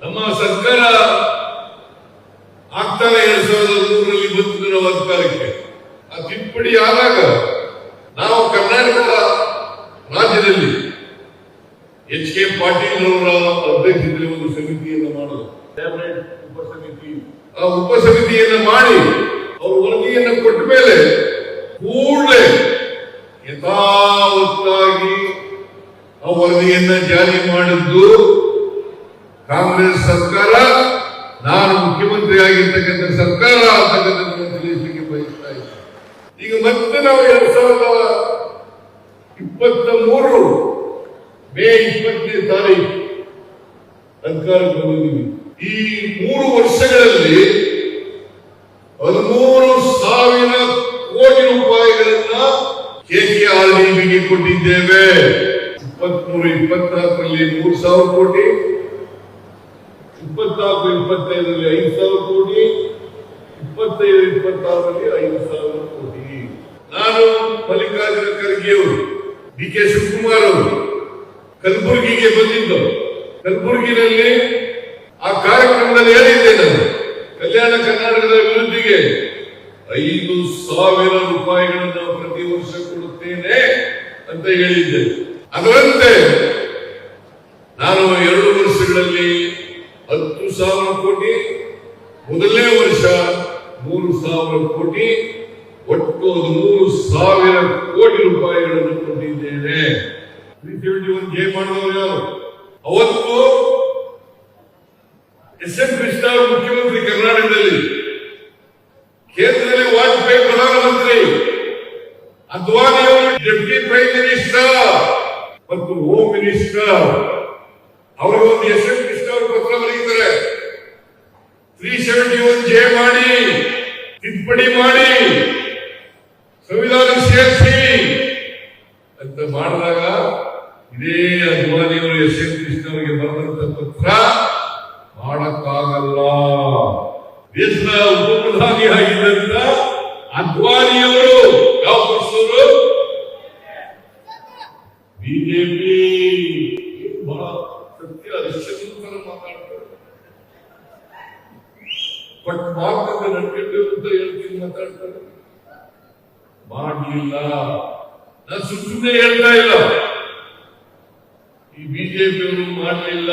ನಮ್ಮ ಸರ್ಕಾರ ಆಗ್ತಾನೆ 2003ರಲ್ಲಿ ಬಂದಿದ್ದು ನಾವು ಅಧಿಕಾರಕ್ಕೆ. ಆ ತಿದ್ದುಪಡಿ ಆದಾಗ ನಾವು ಕರ್ನಾಟಕ ರಾಜ್ಯದಲ್ಲಿ ಎಚ್ ಕೆ ಪಾಟೀಲ್ ಅವರ ಅಧ್ಯಕ್ಷತೆಯಲ್ಲಿ ಒಂದು ಸಮಿತಿಯನ್ನು ಮಾಡೋದು, ಉಪಸಮಿತಿ. ಆ ಉಪಸಮಿತಿಯನ್ನು ಮಾಡಿ ಅವರು ವರದಿಯನ್ನು ಕೊಟ್ಟ ಮೇಲೆ ಕೂಡಲೇ ಯಥಾವತ್ತಾಗಿ ಆ ವರದಿಯನ್ನ ಜಾರಿ ಮಾಡಿದ್ದು ಕಾಂಗ್ರೆಸ್ ಸರ್ಕಾರ, ನಾನು ಮುಖ್ಯಮಂತ್ರಿ ಆಗಿರ್ತಕ್ಕಂಥ ಸರ್ಕಾರ ಅಂತಕ್ಕಂಥದ್ದನ್ನು ತಿಳಿಸಲಿಕ್ಕೆ ಬಯಸ್ತಾ ಇದ್ದೆ. ಈಗ ಮತ್ತೆ ನಾವು 2023 ಮೇ 20ನೇ ತಾರೀಕು ಅಧಿಕಾರಕ್ಕೆ ಬಂದಿದ್ದೀವಿ. ಈ 3 ವರ್ಷಗಳಲ್ಲಿ 13,000 ಕೋಟಿ ರೂಪಾಯಿಗಳನ್ನ KKRDBಗೆ ಕೊಟ್ಟಿದ್ದೇವೆ. 23-24ರಲ್ಲಿ 3,000 ಕೋಟಿ, 24-25ರಲ್ಲಿ 5,000 ಕೋಟಿ, 25-26ರಲ್ಲಿ 5,000 ಕೋಟಿ. ನಾನು ಮಲ್ಲಿಕಾರ್ಜುನ ಖರ್ಗೆ ಅವರು, ಡಿ ಕೆ ಶಿವಕುಮಾರ್ ಅವರು ಕಲಬುರಗಿಗೆ ಬಂದಿದ್ದು. ಕಲಬುರಗಿನಲ್ಲಿ ಆ ಕಾರ್ಯಕ್ರಮದಲ್ಲಿ ಹೇಳಿದ್ದೆ, ನಾನು ಕಲ್ಯಾಣ ಕರ್ನಾಟಕದ ಅಭಿವೃದ್ಧಿಗೆ 5,000 ರೂಪಾಯಿಗಳನ್ನು ಪ್ರತಿ ವರ್ಷ ಕೊಡುತ್ತೇನೆ ಅಂತ ಹೇಳಿದ್ದೆ. ಅದರಂತೆ ನಾನು 2 ವರ್ಷಗಳಲ್ಲಿ 10,000 ಕೋಟಿ, ಮೊದಲನೇ ವರ್ಷ 3,000 ಕೋಟಿ, ಒಟ್ಟು 13,000 ಕೋಟಿ ರೂಪಾಯಿಗಳನ್ನು ಕೊಟ್ಟಿದ್ದೇನೆ. 371 ಮಾಡಿದವರು ಯಾರು? ಅವತ್ತು ಎಸ್ ಎಂ ಕೃಷ್ಣ ಅವರು ಮುಖ್ಯಮಂತ್ರಿ ಕರ್ನಾಟಕದಲ್ಲಿ, ಕೇಂದ್ರದಲ್ಲಿ ವಾಜಪೇಯಿ ಪ್ರಧಾನಮಂತ್ರಿ, ಅದ್ವಾನಿ ಅವರು ಡೆಪ್ಯೂಟಿ ಪ್ರೈಮ್ ಮಿನಿಸ್ಟರ್ ಮತ್ತು ಹೋಮ್ ಮಿನಿಸ್ಟರ್. ಅವರಿಗೊಂದು ಎಸ್ ಎಂ ಕೃಷ್ಣ ಅವರು ಪತ್ರ ಬರೀತಾರೆ, 371 ಮಾಡಿ, ತಿದ್ದುಪಡಿ ಮಾಡಿ, ಸಂವಿಧಾನ ಸೇರಿಸಿ ಅಂತ ಮಾಡಿದಾಗ ಇದೇ ಅದ್ವಾನಿ ಅವರು ಎಸ್ ಎಂ ಕೃಷ್ಣ ಅವರಿಗೆ ಬರೆದಂತ ಪತ್ರ ಮಾಡಕ್ಕಾಗಲ್ಲ. ದೇಶದ ಉಪಪ್ರಧಾನಿ ಆಗಿದ್ದಂತ ಅದ್ವಾನಿಯವರು ಯಾವ ಪಕ್ಷದವರು? ಬಿಜೆಪಿ. ಬಹಳ ಸತ್ಯ ಅರಿಶಂತರ ಮಾತಾಡ್ತಾರೆ, ಬಟ್ ಮಾರ್ಗದ ನಡ್ಕೊಂಡು ಹೇಳ್ತೀನಿ ಮಾತಾಡ್ತಾರೆ. ಮಾಡಲಿಲ್ಲ. ನಾನು ಸುಮ್ಮನೆ ಹೇಳ್ತಾ ಇಲ್ಲ, ಈ ಬಿಜೆಪಿಯವರು ಮಾಡಲಿಲ್ಲ.